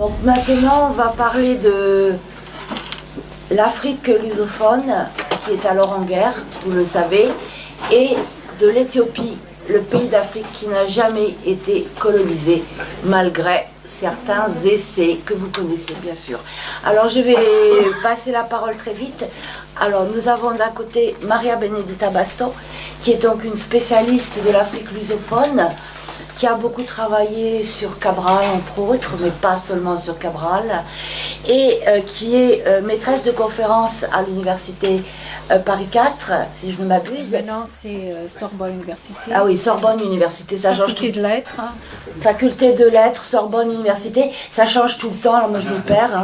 Donc maintenant, on va parler de l'Afrique lusophone, qui est alors en guerre, vous le savez, et de l'Éthiopie, le pays d'Afrique qui n'a jamais été colonisé, malgré certains essais que vous connaissez bien sûr. Alors je vais passer la parole très vite. Alors nous avons d'un côté Maria Benedetta Basto, qui est donc une spécialiste de l'Afrique lusophone, qui a beaucoup travaillé sur Cabral entre autres, mais pas seulement sur Cabral, et qui est maîtresse de conférence à l'université Paris 4, si je ne m'abuse. Maintenant c'est Sorbonne Université. Ah oui, Sorbonne Université, ça change tout. Faculté de lettres. Faculté de lettres, Sorbonne Université, ça change tout le temps, alors moi je me perds.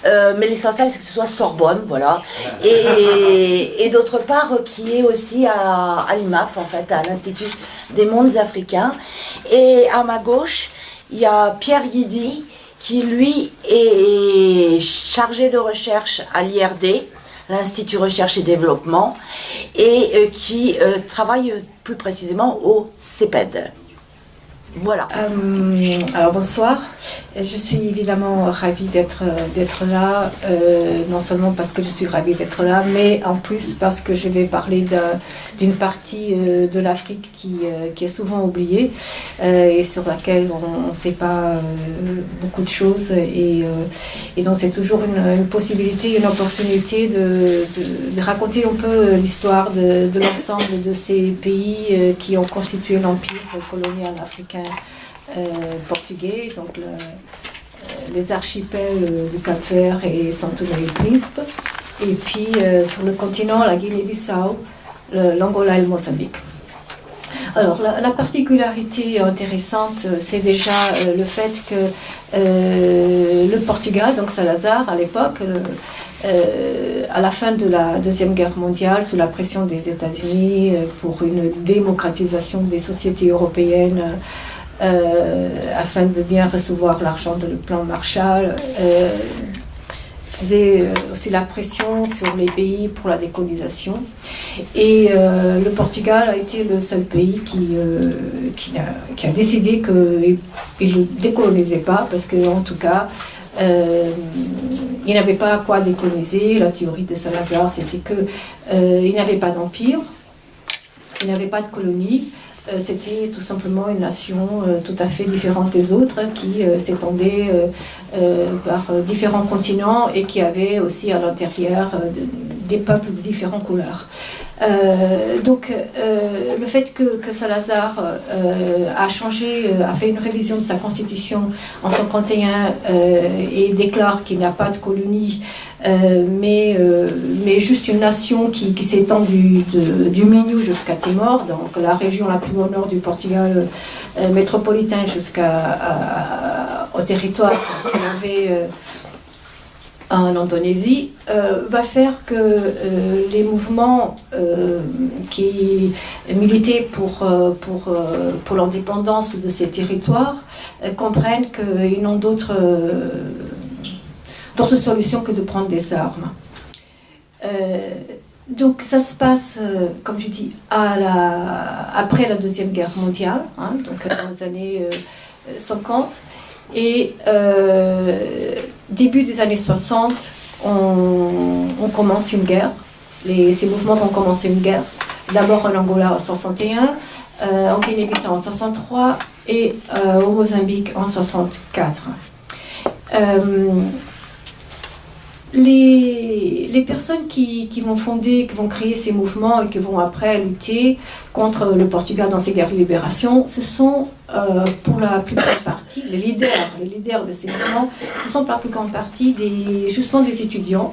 Hein. Mais l'essentiel c'est que ce soit Sorbonne, voilà. Et d'autre part, qui est aussi à l'IMAF, en fait, à l'Institut des mondes africains. Et à ma gauche, il y a Pierre Guidi, qui lui est chargé de recherche à l'IRD, l'Institut Recherche et Développement, et qui travaille plus précisément au CEPED. Voilà. Alors bonsoir, je suis évidemment ravie d'être là, non seulement parce que je suis ravie d'être là, mais en plus parce que je vais parler d'une partie de l'Afrique qui est souvent oubliée et sur laquelle on ne sait pas beaucoup de choses et donc c'est toujours une possibilité, une opportunité de raconter un peu l'histoire de l'ensemble de ces pays qui ont constitué l'empire colonial africain portugais, donc les archipels du Cap-Vert et São Tomé et Príncipe, et puis sur le continent, la Guinée-Bissau, l'Angola et le Mozambique. Alors la particularité intéressante, c'est déjà le fait que le Portugal, donc Salazar à l'époque, à la fin de la Deuxième Guerre mondiale, sous la pression des États-Unis pour une démocratisation des sociétés européennes, afin de bien recevoir l'argent de le plan Marshall, faisait aussi la pression sur les pays pour la décolonisation. Et le Portugal a été le seul pays qui a décidé qu'il ne décolonisait pas, parce qu'en tout cas, il n'avait pas à quoi décoloniser. La théorie de Salazar, c'était qu'il n'avait pas d'empire, il n'avait pas de colonie. C'était tout simplement une nation tout à fait différente des autres qui s'étendait par différents continents et qui avait aussi à l'intérieur des peuples de différentes couleurs. Donc le fait que Salazar a fait une révision de sa constitution en 1951 et déclare qu'il n'y a pas de colonie, mais juste une nation qui s'étend du Minho jusqu'à Timor, donc la région la plus au nord du Portugal métropolitain jusqu'au territoire qu'il avait en Indonésie, va faire que les mouvements qui militaient pour l'indépendance de ces territoires comprennent qu'ils n'ont d'autre solution que de prendre des armes. Donc ça se passe, comme je dis, après la Deuxième Guerre mondiale, hein, donc dans les années 50, et début des années 60, on commence une guerre. Ces mouvements vont commencer une guerre, d'abord en Angola en 61, en Guinée-Bissau en 63 et au Mozambique en 64. Les personnes qui vont créer ces mouvements et qui vont après lutter contre le Portugal dans ces guerres de libération, ce sont pour la plus grande partie, les leaders de ces mouvements, ce sont pour la plus grande partie justement des étudiants,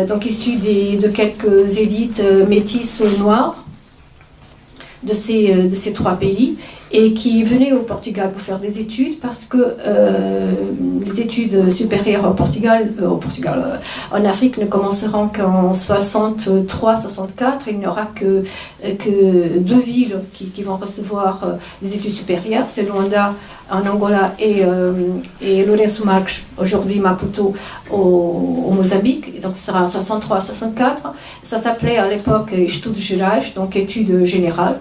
donc issus de quelques élites métisses noires de ces trois pays, et qui venaient au Portugal pour faire des études, parce que les études supérieures en Afrique ne commenceront qu'en 63-64. Il n'y aura que deux villes qui vont recevoir des études supérieures, c'est Luanda en Angola et Lourenço Marques, aujourd'hui Maputo au Mozambique. Donc ce sera en 63-64. Ça s'appelait à l'époque Estudos Gerais, donc études générales.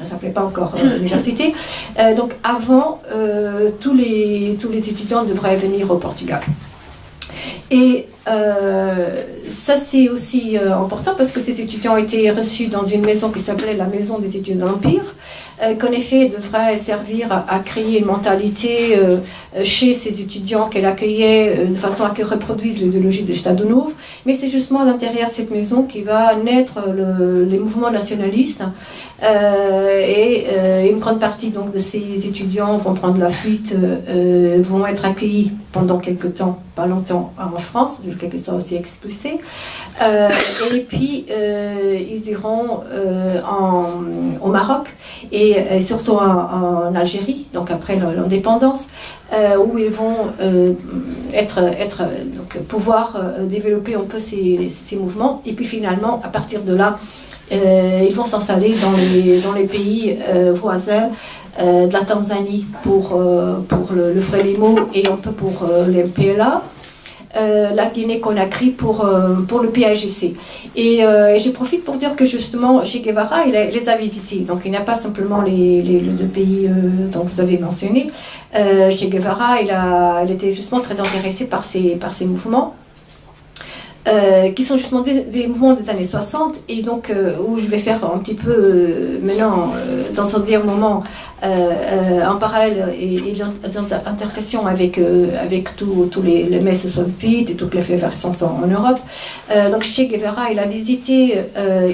s'appelait pas encore l'université. Donc avant, tous les étudiants devraient venir au Portugal. Et ça c'est aussi important parce que ces étudiants étaient reçus dans une maison qui s'appelait la Maison des étudiants de l'Empire, qu'en effet devrait servir à créer une mentalité chez ces étudiants qu'elle accueillait de façon à qu'ils reproduisent l'idéologie de l'État Novo. Mais c'est justement à l'intérieur de cette maison qui va naître les mouvements nationalistes. Et une grande partie donc, de ces étudiants vont prendre la fuite, vont être accueillis pendant quelques temps, pas longtemps, en France, jusqu'à ce qu'ils soient aussi expulsés. Et puis, ils iront au Maroc et surtout en Algérie, donc après l'indépendance, où ils vont donc, pouvoir développer un peu ces mouvements. Et puis finalement, à partir de là, ils vont s'installer dans les pays voisins de la Tanzanie pour le Frelimo et un peu pour l'MPLA. La Guinée-Conakry pour le PAGC. Et je profite pour dire que justement, Che Guevara, il les a visités. Donc il n'y a pas simplement les deux pays dont vous avez mentionné. Che Guevara, il était justement très intéressé par ces mouvements. Qui sont justement des mouvements des années 60 et donc où je vais faire un petit peu maintenant dans un dernier moment en parallèle et l'intersection avec tous les mai 68 et toutes les effervescences en Europe. Donc Che Guevara, il a visité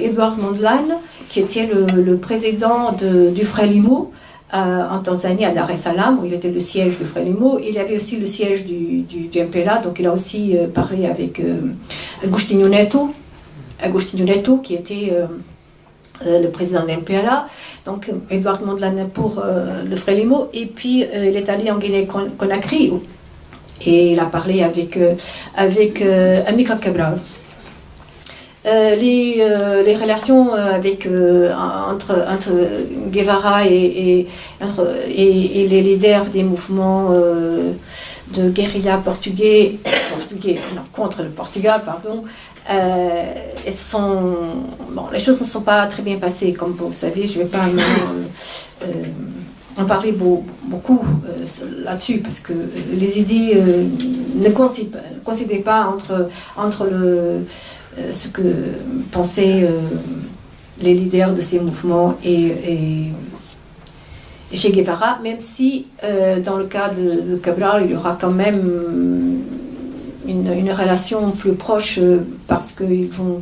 Edward Mondlane qui était le président du Frelimo en Tanzanie, à Dar es Salaam, où il était le siège du Frelimo. Il avait aussi le siège du MPLA, donc il a aussi parlé avec Agostinho Neto, qui était le président de l'MPLA, donc Edward Mondlane pour le Frelimo, et puis il est allé en Guinée-Conakry, et il a parlé avec Amílcar Cabral. Les relations entre Guevara et les leaders des mouvements de guérilla contre le Portugal, pardon, les choses ne sont pas très bien passées, comme vous le savez. Je ne vais pas en parler beaucoup là-dessus, parce que les idées ne coïncidaient pas entre ce que pensaient les leaders de ces mouvements et Che Guevara, même si dans le cas de Cabral, il y aura quand même une relation plus proche parce qu'ils vont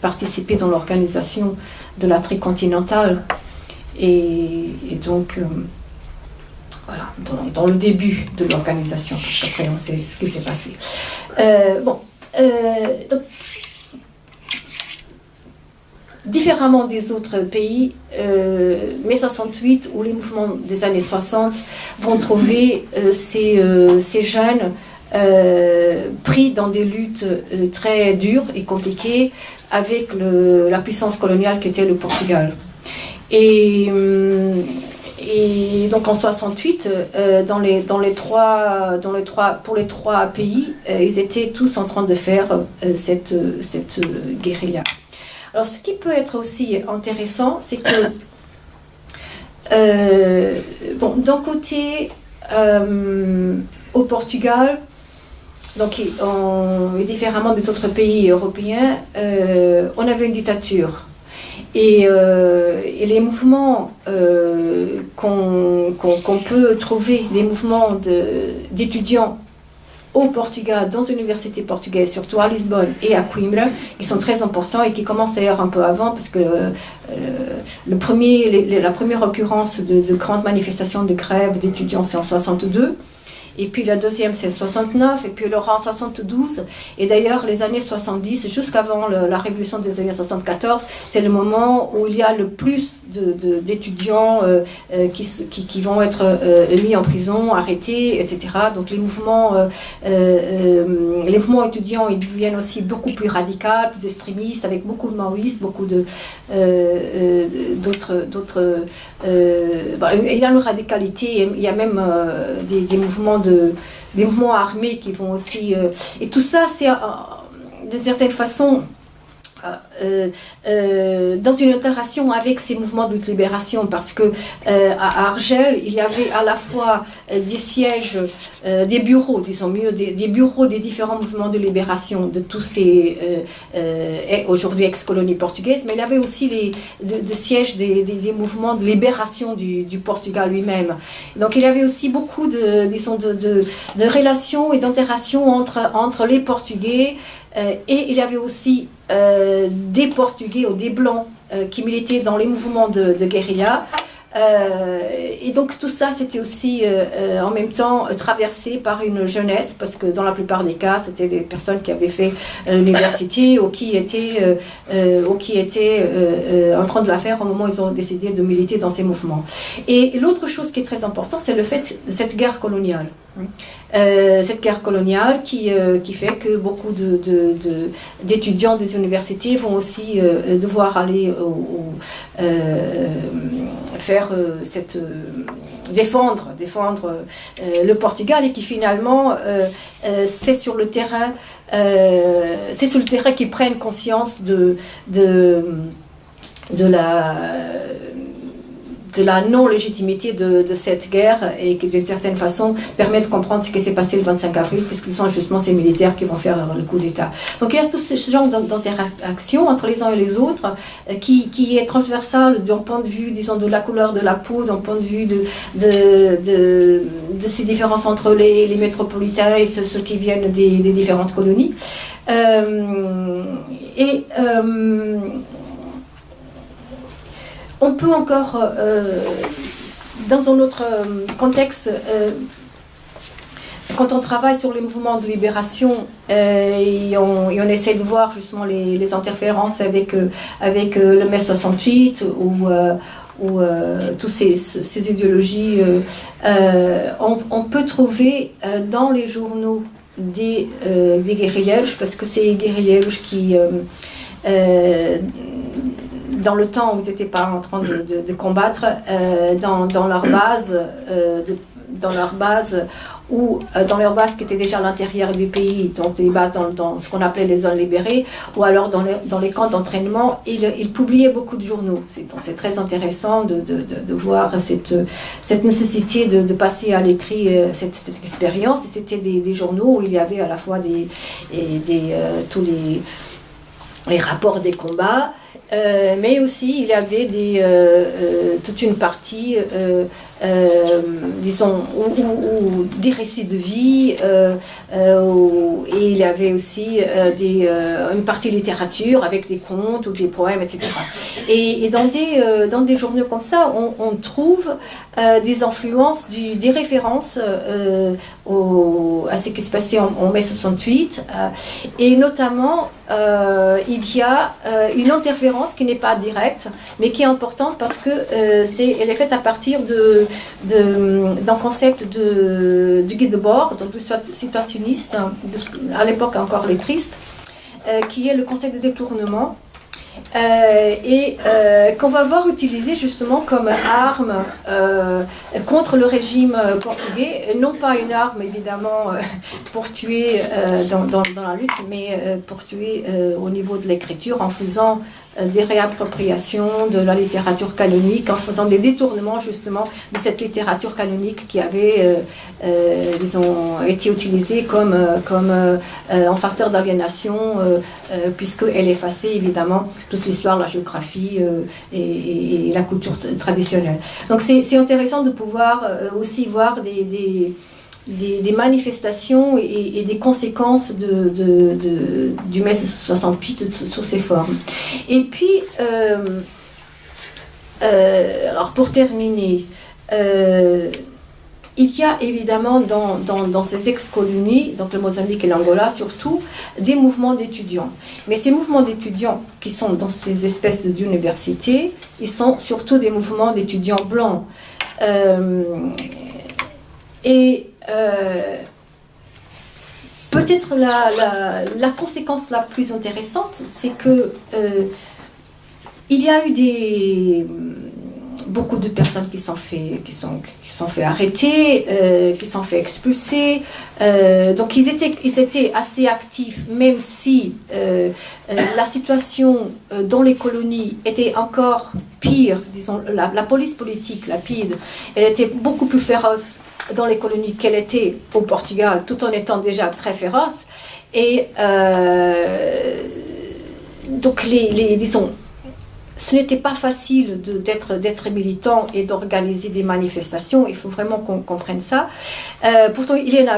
participer dans l'organisation de la tricontinentale et donc voilà, dans le début de l'organisation, parce qu'après on sait ce qui s'est passé. Donc, différemment des autres pays, mai 68 ou les mouvements des années 60 vont trouver ces jeunes pris dans des luttes très dures et compliquées avec la puissance coloniale qui était le Portugal. Et donc en 68, pour les trois pays, ils étaient tous en train de faire cette guérilla. Alors ce qui peut être aussi intéressant, c'est que d'un côté, au Portugal, donc et différemment des autres pays européens, on avait une dictature. Et les mouvements qu'on peut trouver, les mouvements d'étudiants au Portugal, dans l'université portugaise, surtout à Lisbonne et à Coimbra, qui sont très importants et qui commencent d'ailleurs un peu avant, parce que la première occurrence de grandes manifestations de grève d'étudiants, c'est en 62. Et puis la deuxième, c'est 69, et puis le rang 72. Et d'ailleurs, les années 70, jusqu'avant la révolution des années 74, c'est le moment où il y a le plus d'étudiants qui vont être mis en prison, arrêtés, etc. Donc les mouvements étudiants, ils deviennent aussi beaucoup plus radicaux, plus extrémistes, avec beaucoup de maoïstes, beaucoup d'autres. Il y a une radicalité, il y a même des mouvements des mouvements armés qui vont aussi... et tout ça, c'est d'une certaine façon dans une interaction avec ces mouvements de libération, parce que à Argel, il y avait à la fois des sièges, des bureaux, disons mieux, des bureaux des différents mouvements de libération de tous ces aujourd'hui ex-colonies portugaises, mais il y avait aussi des sièges des mouvements de libération du Portugal lui-même. Donc il y avait aussi beaucoup de relations et d'interactions entre les Portugais, et il y avait aussi des Portugais ou des Blancs qui militaient dans les mouvements de guérilla. Et donc tout ça, c'était aussi en même temps traversé par une jeunesse, parce que dans la plupart des cas, c'était des personnes qui avaient fait l'université ou qui étaient en train de la faire au moment où ils ont décidé de militer dans ces mouvements. Et l'autre chose qui est très importante, c'est le fait de cette guerre coloniale. Cette guerre coloniale qui fait que beaucoup d'étudiants des universités vont aussi devoir aller défendre le Portugal, et qui finalement c'est sur le terrain qu'ils prennent conscience de la non-légitimité de cette guerre, et qui d'une certaine façon permet de comprendre ce qui s'est passé le 25 avril, puisque ce sont justement ces militaires qui vont faire le coup d'État. Donc il y a tout ce genre d'interaction entre les uns et les autres qui est transversale d'un point de vue, disons, de la couleur de la peau, d'un point de vue de ces différences entre les métropolitains et ceux qui viennent des différentes colonies. On peut encore, dans un autre contexte, quand on travaille sur les mouvements de libération et on essaie de voir justement les interférences avec le mai 68 ou toutes ces idéologies, on peut trouver dans les journaux des guerrilleros, parce que c'est les guerrilleros qui... dans le temps où ils n'étaient pas en train de combattre, dans leur base, dans leur base qui était déjà à l'intérieur du pays, donc des bases dans ce qu'on appelait les zones libérées, ou alors dans les camps d'entraînement, ils publiaient beaucoup de journaux. C'est très intéressant de voir cette nécessité de passer à l'écrit cette expérience. Et c'était des journaux où il y avait à la fois tous les rapports des combats, mais aussi il y avait toute une partie, disons, des récits de vie, et il y avait aussi une partie littérature avec des contes ou des poèmes, etc. Et dans des journaux comme ça, on trouve des influences, des références à ce qui se passait en mai 68, et notamment il y a une interférence qui n'est pas directe, mais qui est importante parce que elle est faite à partir d'un concept du guide de bord, donc du situationniste, à l'époque encore lettriste, qui est le concept de détournement. Qu'on va voir utilisé justement comme arme contre le régime portugais, non pas une arme évidemment pour tuer dans la lutte, mais pour tuer au niveau de l'écriture, en faisant des réappropriations de la littérature canonique, en faisant des détournements justement de cette littérature canonique qui avait disons, été utilisée comme un facteur d'aliénation, puisqu'elle effaçait évidemment toute l'histoire, la géographie et la culture traditionnelle. Donc c'est intéressant de pouvoir aussi voir des manifestations et des conséquences du mai 68 sur ces formes. Et puis, alors pour terminer, il y a évidemment dans ces ex-colonies, donc le Mozambique et l'Angola surtout, des mouvements d'étudiants. Mais ces mouvements d'étudiants qui sont dans ces espèces d'universités, ils sont surtout des mouvements d'étudiants blancs. Peut-être la conséquence la plus intéressante, c'est que il y a eu beaucoup de personnes qui sont fait arrêter, qui sont fait expulser. Donc ils étaient assez actifs, même si la situation dans les colonies était encore pire. Disons, la police politique, la PIDE, elle était beaucoup plus féroce dans les colonies qu'elle était au Portugal, tout en étant déjà très féroce. Et donc disons, ce n'était pas facile d'être militant et d'organiser des manifestations. Il faut vraiment qu'on comprenne ça. Pourtant, il y a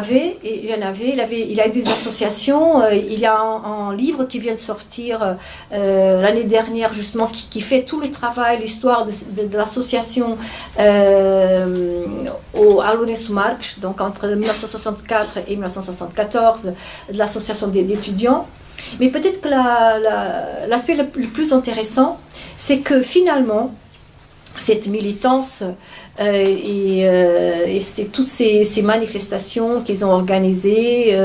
des associations. Il y a un livre qui vient de sortir l'année dernière, justement, qui fait tout le travail, l'histoire de l'association à l'UNESUMARC, donc entre 1964 et 1974, de l'association d'étudiants. Mais peut-être que l'aspect le plus intéressant, c'est que finalement, cette militance et c'était toutes ces manifestations qu'ils ont organisées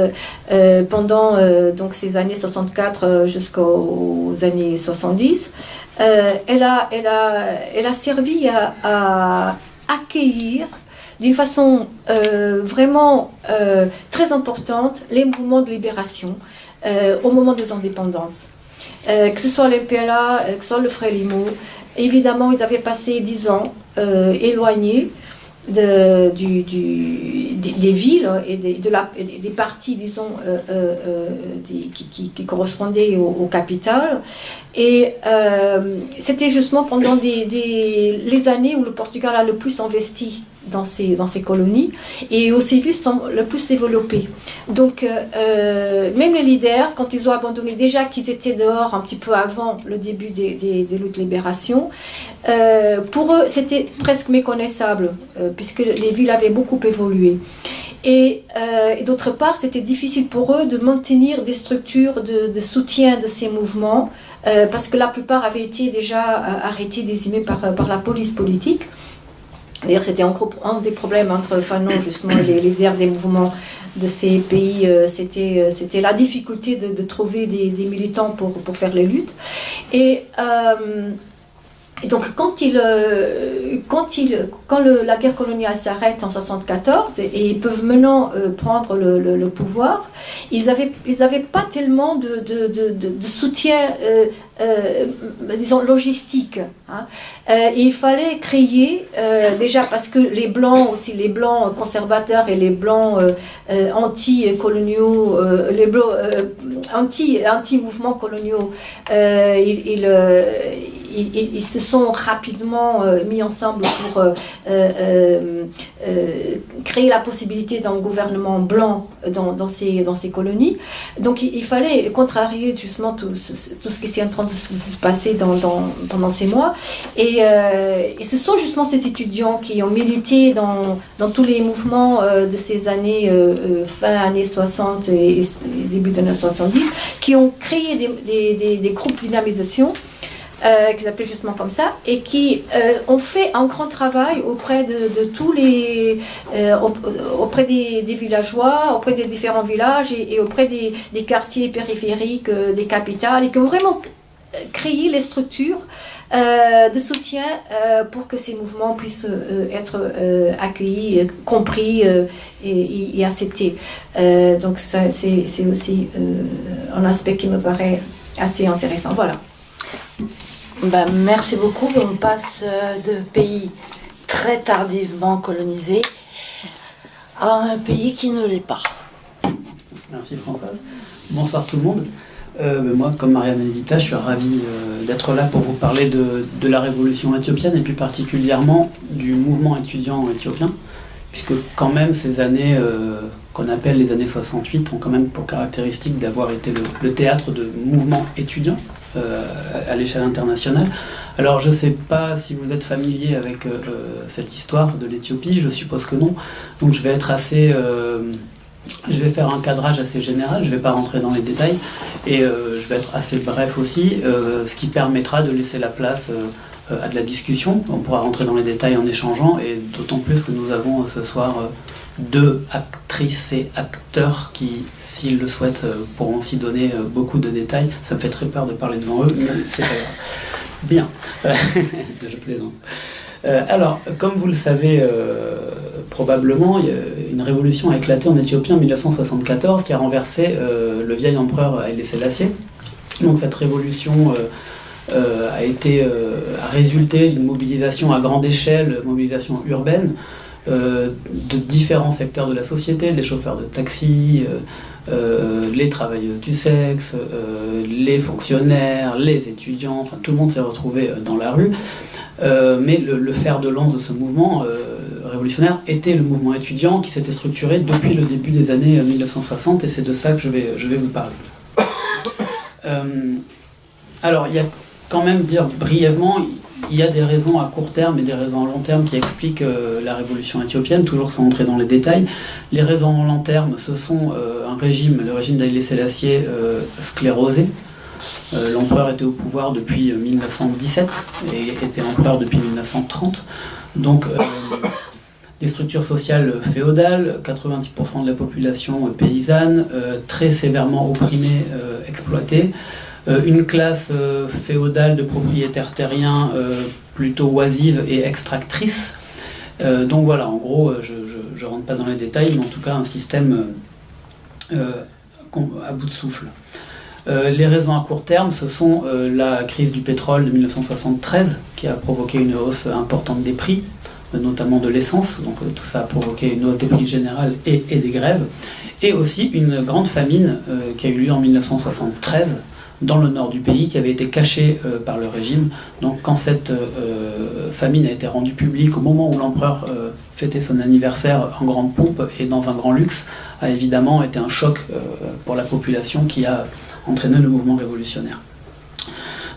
pendant donc ces années 64 jusqu'aux années 70, elle a servi à accueillir d'une façon vraiment très importante les mouvements de libération au moment des indépendances. Que ce soit l'MPLA, que ce soit le Frélimo, évidemment, ils avaient passé 10 ans éloignés des villes et des partis, disons, qui correspondaient aux capitales. Et c'était justement pendant les années où le Portugal a le plus investi dans ces colonies et où ces villes sont le plus développées. Donc, même les leaders, quand ils ont abandonné, déjà qu'ils étaient dehors un petit peu avant le début des luttes de libération, pour eux, c'était presque méconnaissable, puisque les villes avaient beaucoup évolué. Et d'autre part, c'était difficile pour eux de maintenir des structures de soutien de ces mouvements, parce que la plupart avaient été déjà arrêtés, décimés par la police politique. D'ailleurs, c'était un des problèmes entre Fanon, justement, les leaders des mouvements de ces pays, c'était la difficulté de trouver des militants pour faire les luttes. Et donc, quand la guerre coloniale s'arrête en 1974 et ils peuvent maintenant prendre le pouvoir, ils n'avaient pas tellement de soutien, disons, logistique. Hein. Et il fallait créer, déjà parce que les blancs conservateurs et les blancs anti-coloniaux, les blancs anti-mouvements coloniaux, ils se sont rapidement mis ensemble pour créer la possibilité d'un gouvernement blanc dans ces colonies. Donc il fallait contrarier justement tout ce qui est en train de se passer pendant ces mois. Et ce sont justement ces étudiants qui ont milité dans tous les mouvements de ces années, fin années 60 et début des années 70, qui ont créé des groupes de dynamisation qu'ils appelaient justement comme ça, et qui ont fait un grand travail auprès de tous les auprès des villageois, auprès des différents villages et auprès des quartiers périphériques des capitales, et qui ont vraiment créé les structures de soutien pour que ces mouvements puissent être accueillis, compris et acceptés. Donc ça, c'est aussi un aspect qui me paraît assez intéressant. Voilà. Ben, merci beaucoup. On passe de pays très tardivement colonisés à un pays qui ne l'est pas. Merci Françoise. Bonsoir tout le monde. Moi, comme Maria Benedita, je suis ravi d'être là pour vous parler de la révolution éthiopienne et plus particulièrement du mouvement étudiant éthiopien, puisque quand même ces années qu'on appelle les années 68 ont quand même pour caractéristique d'avoir été le théâtre de mouvements étudiants à l'échelle internationale. Alors je ne sais pas si vous êtes familier avec cette histoire de l'Éthiopie, je suppose que non, donc je vais être assez... je vais faire un cadrage assez général, je ne vais pas rentrer dans les détails, et je vais être assez bref aussi, ce qui permettra de laisser la place à de la discussion. On pourra rentrer dans les détails en échangeant, et d'autant plus que nous avons ce soir deux actrices et acteurs qui, s'ils le souhaitent, pourront aussi donner beaucoup de détails. Ça me fait très peur de parler devant eux, mais c'est pas grave. Bien, je plaisante. Alors, comme vous le savez probablement, une révolution a éclaté en Éthiopie en 1974 qui a renversé le vieil empereur Haïlé Sélassié. Donc cette révolution a résulté d'une mobilisation à grande échelle, mobilisation urbaine, de différents secteurs de la société, des chauffeurs de taxi, les travailleuses du sexe, les fonctionnaires, les étudiants, enfin tout le monde s'est retrouvé dans la rue. Mais le fer de lance de ce mouvement révolutionnaire était le mouvement étudiant qui s'était structuré depuis le début des années 1960, et c'est de ça que je vais vous parler. Alors, il y a quand même dire brièvement, il y a des raisons à court terme et des raisons à long terme qui expliquent la révolution éthiopienne, toujours sans entrer dans les détails. Les raisons à long terme, ce sont le régime d'Haïlé Sélassié sclérosé. L'empereur était au pouvoir depuis 1917 et était empereur depuis 1930. Donc, des structures sociales féodales, 90% de la population paysanne, très sévèrement opprimée, exploitée. Une classe féodale de propriétaires terriens plutôt oisive et extractrice. Donc voilà, en gros, je ne rentre pas dans les détails, mais en tout cas un système à bout de souffle. Les raisons à court terme, ce sont la crise du pétrole de 1973 qui a provoqué une hausse importante des prix, notamment de l'essence. Donc tout ça a provoqué une hausse des prix générales et des grèves. Et aussi une grande famine qui a eu lieu en 1973 dans le nord du pays, qui avait été cachée par le régime. Donc quand cette famine a été rendue publique au moment où l'empereur fêtait son anniversaire en grande pompe et dans un grand luxe, a évidemment été un choc pour la population qui a entraîné le mouvement révolutionnaire.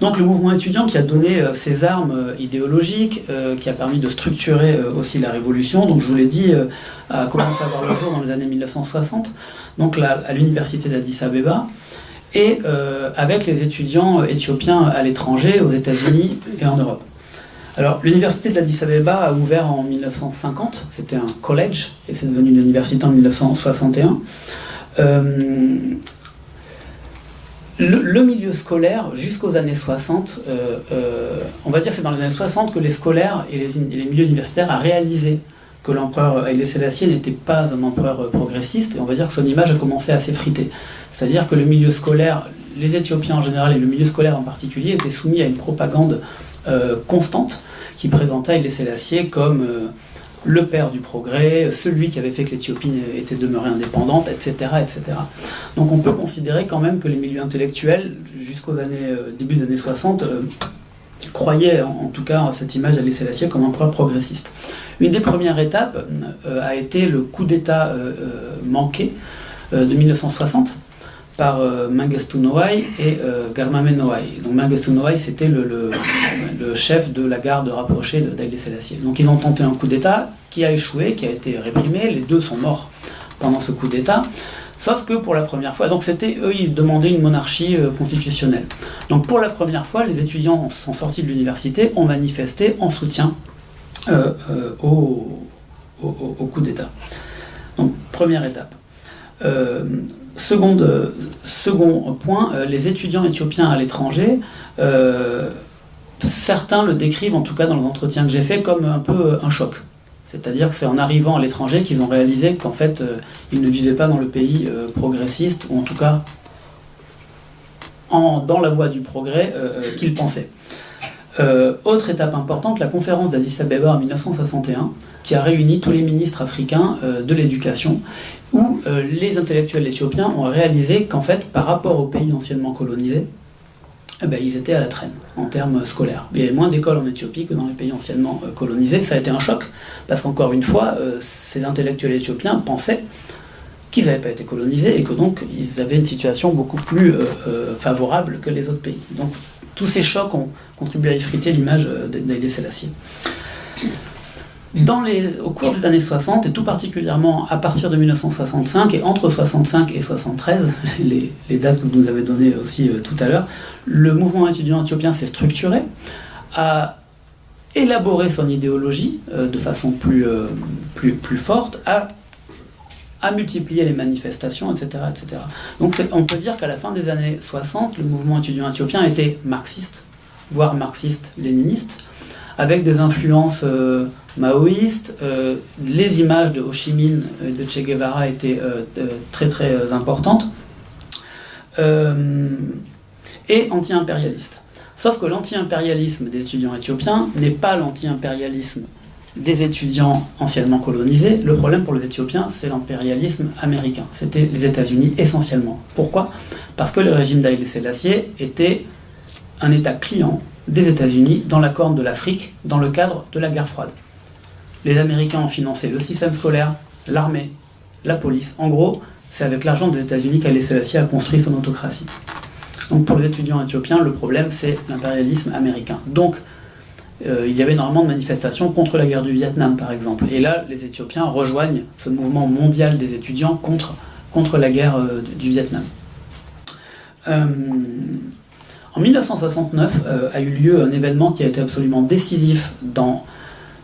Donc le mouvement étudiant qui a donné ses armes idéologiques, qui a permis de structurer aussi la révolution, donc je vous l'ai dit, a commencé à voir le jour dans les années 1960, donc à l'université d'Addis Abeba, et avec les étudiants éthiopiens à l'étranger, aux États-Unis et en Europe. Alors l'université d'Addis Abeba a ouvert en 1950, c'était un college, et c'est devenu une université en 1961. Le milieu scolaire, jusqu'aux années 60, on va dire que c'est dans les années 60 que les scolaires et les milieux universitaires a réalisé que l'empereur Haïlé Sélassié n'était pas un empereur progressiste, et on va dire que son image a commencé à s'effriter. C'est-à-dire que le milieu scolaire, les Éthiopiens en général et le milieu scolaire en particulier, étaient soumis à une propagande constante qui présentait Haïlé Sélassié comme le père du progrès, celui qui avait fait que l'Éthiopie était demeurée indépendante, etc., etc. Donc on peut considérer quand même que les milieux intellectuels, jusqu'aux début des années 60, croyaient en tout cas à cette image d'Haïlé Sélassié comme empereur progressiste. Une des premières étapes a été le coup d'État manqué de 1960 par Mengistu Noway et Garmame Noway. Donc Mengistu Noway, c'était le chef de la garde rapprochée d'Haïlé Sélassié. Donc ils ont tenté un coup d'État qui a échoué, qui a été réprimé. Les deux sont morts pendant ce coup d'État. Sauf que pour la première fois, donc eux, ils demandaient une monarchie constitutionnelle. Donc pour la première fois, les étudiants sont sortis de l'université, ont manifesté en soutien au coup d'État. Donc première étape. Second point, les étudiants éthiopiens à l'étranger, certains le décrivent, en tout cas dans l'entretien que j'ai fait, comme un peu un choc. C'est-à-dire que c'est en arrivant à l'étranger qu'ils ont réalisé qu'en fait, ils ne vivaient pas dans le pays progressiste, ou en tout cas dans la voie du progrès qu'ils pensaient. Autre étape importante, la conférence d'Addis Abeba en 1961, qui a réuni tous les ministres africains de l'éducation, où les intellectuels éthiopiens ont réalisé qu'en fait, par rapport aux pays anciennement colonisés, ils étaient à la traîne en termes scolaires. Il y avait moins d'écoles en Éthiopie que dans les pays anciennement colonisés. Ça a été un choc, parce qu'encore une fois, ces intellectuels éthiopiens pensaient qu'ils n'avaient pas été colonisés et que donc ils avaient une situation beaucoup plus favorable que les autres pays. Donc tous ces chocs ont contribué à effriter l'image d'Haïlé Sélassié. Au cours des années 60, et tout particulièrement à partir de 1965, et entre 65 et 73, les dates que vous nous avez données aussi tout à l'heure, le mouvement étudiant éthiopien s'est structuré, a élaboré son idéologie de façon plus forte, a multiplié les manifestations, etc. etc. Donc on peut dire qu'à la fin des années 60, le mouvement étudiant éthiopien était marxiste, voire marxiste-léniniste, avec des influences maoïstes. Les images de Ho Chi Minh et de Che Guevara étaient très très importantes, et anti-impérialistes. Sauf que l'anti-impérialisme des étudiants éthiopiens n'est pas l'anti-impérialisme des étudiants anciennement colonisés. Le problème pour les Éthiopiens, c'est l'impérialisme américain. C'était les États-Unis essentiellement. Pourquoi ? Parce que le régime d'Haïlé Sélassié était un État client des États-Unis dans la Corne de l'Afrique, dans le cadre de la guerre froide. Les Américains ont financé le système scolaire, l'armée, la police. En gros, c'est avec l'argent des États-Unis qu'Haïlé Sélassié a construit son autocratie. Donc pour les étudiants éthiopiens, le problème, c'est l'impérialisme américain. Donc, il y avait énormément de manifestations contre la guerre du Vietnam, par exemple. Et là, les Éthiopiens rejoignent ce mouvement mondial des étudiants contre la guerre du Vietnam. En 1969 a eu lieu un événement qui a été absolument décisif,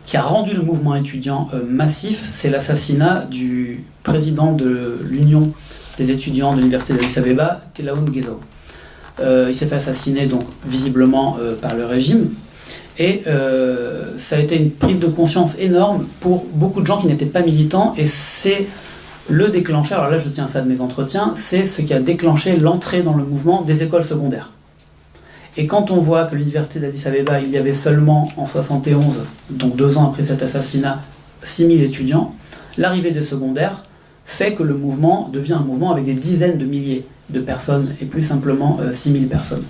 qui a rendu le mouvement étudiant massif. C'est l'assassinat du président de l'Union des étudiants de l'Université d'Addis Abeba, Telaoune Guezzo. Il s'est fait assassiner donc visiblement par le régime. Et ça a été une prise de conscience énorme pour beaucoup de gens qui n'étaient pas militants, et c'est le déclencheur, alors là je tiens ça de mes entretiens, c'est ce qui a déclenché l'entrée dans le mouvement des écoles secondaires. Et quand on voit que l'université d'Addis Abeba, il y avait seulement en 71, donc 2 ans après cet assassinat, 6000 étudiants, l'arrivée des secondaires fait que le mouvement devient un mouvement avec des dizaines de milliers de personnes, et plus simplement 6000 personnes.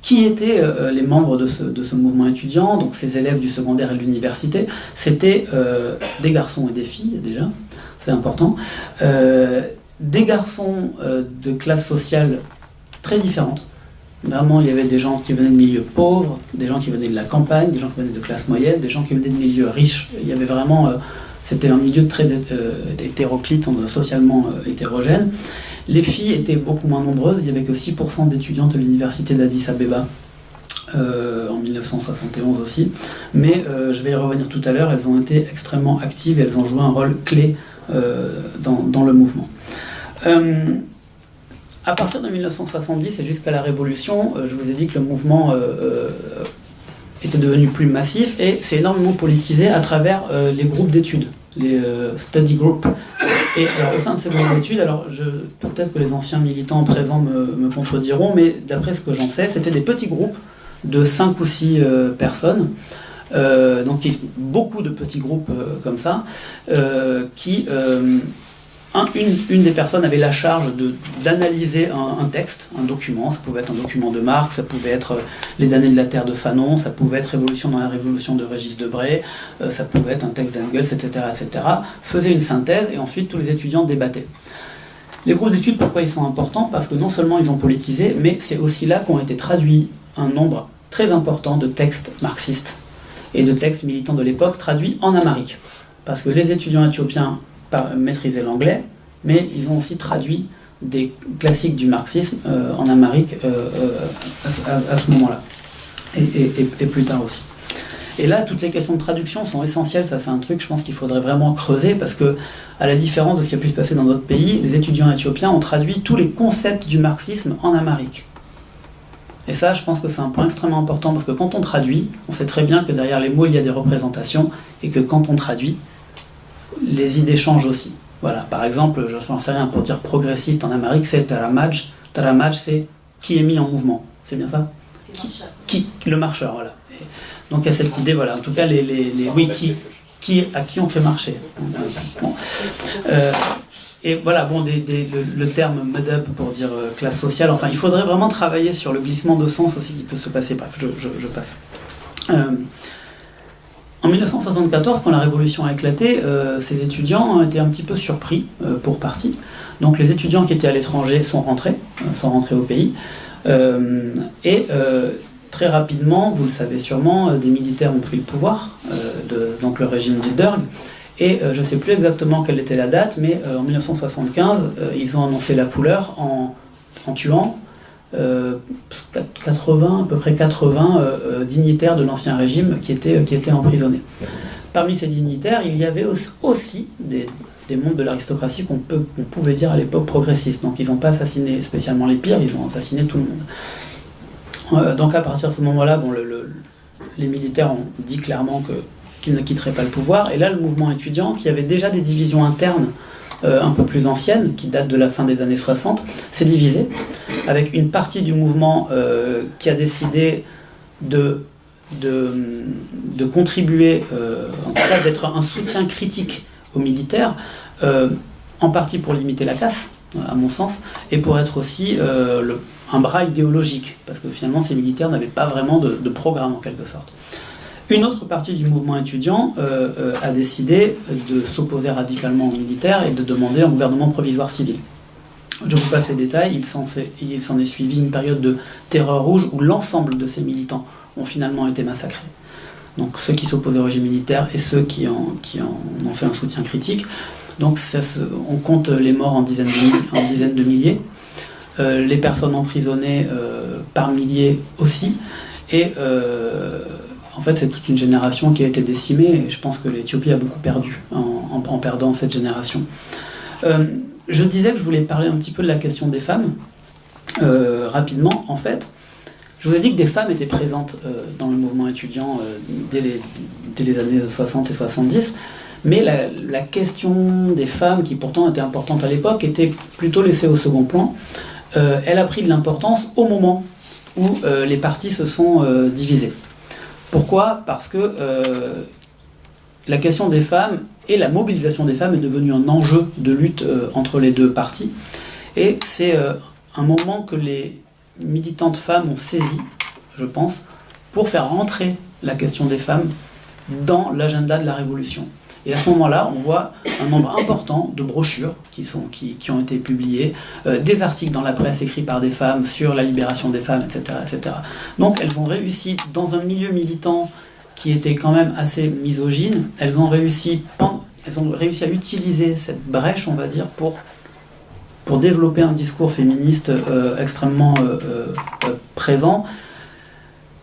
Qui étaient les membres de ce mouvement étudiant, donc ces élèves du secondaire et de l'université? C'était des garçons et des filles, déjà, c'est important, des garçons de classes sociales très différentes. Vraiment, il y avait des gens qui venaient de milieux pauvres, des gens qui venaient de la campagne, des gens qui venaient de classe moyenne, des gens qui venaient de milieux riches. Il y avait vraiment... c'était un milieu très hétéroclite, socialement hétérogène. Les filles étaient beaucoup moins nombreuses, il n'y avait que 6% d'étudiantes de l'université d'Addis Abeba en 1971 aussi, mais je vais y revenir tout à l'heure, elles ont été extrêmement actives et elles ont joué un rôle clé dans le mouvement. À partir de 1970 et jusqu'à la Révolution, je vous ai dit que le mouvement était devenu plus massif et s'est énormément politisé à travers les groupes d'études, les study groups. Et au sein de ces groupes d'études, alors peut-être que les anciens militants présents me contrediront, mais d'après ce que j'en sais, c'était des petits groupes de 5 ou 6 personnes, donc beaucoup de petits groupes comme ça, qui... Une des personnes avait la charge d'analyser un texte, un document. Ça pouvait être un document de Marx, ça pouvait être Les damnés de la terre de Fanon, ça pouvait être Révolution dans la Révolution de Régis Debray, ça pouvait être un texte d'Engels, etc., etc. Faisait une synthèse et ensuite tous les étudiants débattaient. Les groupes d'études, pourquoi ils sont importants? Parce que non seulement ils ont politisé, mais c'est aussi là qu'ont été traduits un nombre très important de textes marxistes et de textes militants de l'époque traduits en amharique. Parce que les étudiants éthiopiens maîtrisaient l'anglais, mais ils ont aussi traduit des classiques du marxisme en amharique à ce moment-là, et plus tard aussi. Et là, toutes les questions de traduction sont essentielles, ça c'est un truc, je pense qu'il faudrait vraiment creuser, parce que, à la différence de ce qui a pu se passer dans d'autres pays, les étudiants éthiopiens ont traduit tous les concepts du marxisme en amharique. Et ça, je pense que c'est un point extrêmement important, parce que quand on traduit, on sait très bien que derrière les mots, il y a des représentations, et que quand on traduit, les idées changent aussi. Voilà, par exemple, je n'en sais rien, pour dire progressiste en amharique, c'est Taramaj. Taramaj, c'est qui est mis en mouvement. C'est bien ça? C'est le marcheur, voilà. Et donc il y a cette idée, voilà. En tout cas, oui, à qui on fait marcher. Bon. Et voilà, bon, le terme mud-up pour dire classe sociale, enfin, il faudrait vraiment travailler sur le glissement de sens aussi qui peut se passer. Bref, je passe. En 1974, quand la Révolution a éclaté, ces étudiants ont été un petit peu surpris, pour partie. Donc les étudiants qui étaient à l'étranger sont rentrés au pays. Et très rapidement, vous le savez sûrement, des militaires ont pris le pouvoir, donc le régime du Derg. Et je ne sais plus exactement quelle était la date, mais en 1975, ils ont annoncé la couleur en tuant à peu près 80 dignitaires de l'ancien régime qui étaient emprisonnés. Parmi ces dignitaires, il y avait aussi des membres de l'aristocratie qu'on pouvait dire à l'époque progressistes. Donc ils n'ont pas assassiné spécialement les pires, ils ont assassiné tout le monde. Donc à partir de ce moment-là, bon, les militaires ont dit clairement qu'ils ne quitteraient pas le pouvoir. Et là, le mouvement étudiant, qui avait déjà des divisions internes un peu plus anciennes, qui datent de la fin des années 60, s'est divisé, avec une partie du mouvement qui a décidé de contribuer, en tout cas d'être un soutien critique aux militaires, en partie pour limiter la casse, à mon sens, et pour être aussi un bras idéologique, parce que finalement ces militaires n'avaient pas vraiment de programme en quelque sorte. Une autre partie du mouvement étudiant a décidé de s'opposer radicalement aux militaires et de demander un gouvernement provisoire civil. Je vous passe les détails, il s'en est suivi une période de terreur rouge où l'ensemble de ces militants ont finalement été massacrés. Donc ceux qui s'opposaient au régime militaire et ceux qui en ont fait un soutien critique. Donc on compte les morts en dizaines de milliers, les personnes emprisonnées par milliers aussi, et en fait c'est toute une génération qui a été décimée, et je pense que l'Éthiopie a beaucoup perdu en perdant cette génération. Je disais que je voulais parler un petit peu de la question des femmes, rapidement. En fait, je vous ai dit que des femmes étaient présentes dans le mouvement étudiant dès les années 60 et 70, mais la question des femmes, qui pourtant était importante à l'époque, était plutôt laissée au second plan. Elle a pris de l'importance au moment où les partis se sont divisés. Pourquoi ? Parce que la question des femmes et la mobilisation des femmes est devenue un enjeu de lutte entre les deux partis. Et c'est un moment que les militantes femmes ont saisi, je pense, pour faire rentrer la question des femmes dans l'agenda de la Révolution. Et à ce moment-là, on voit un nombre important de brochures qui ont été publiées, des articles dans la presse écrits par des femmes sur la libération des femmes, etc., etc. Donc elles ont réussi, dans un milieu militant qui était quand même assez misogyne, elles ont réussi à utiliser cette brèche, on va dire, pour développer un discours féministe extrêmement présent,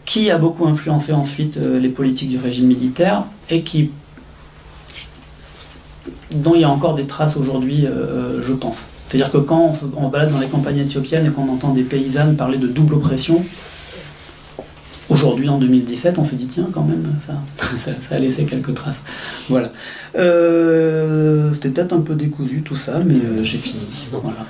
qui a beaucoup influencé ensuite les politiques du régime militaire et dont il y a encore des traces aujourd'hui, je pense. C'est-à-dire que quand on se balade dans les campagnes éthiopiennes et qu'on entend des paysannes parler de double oppression, aujourd'hui, en 2017, on se dit, tiens, quand même, ça a laissé quelques traces. Voilà. C'était peut-être un peu décousu tout ça, mais j'ai fini. Voilà.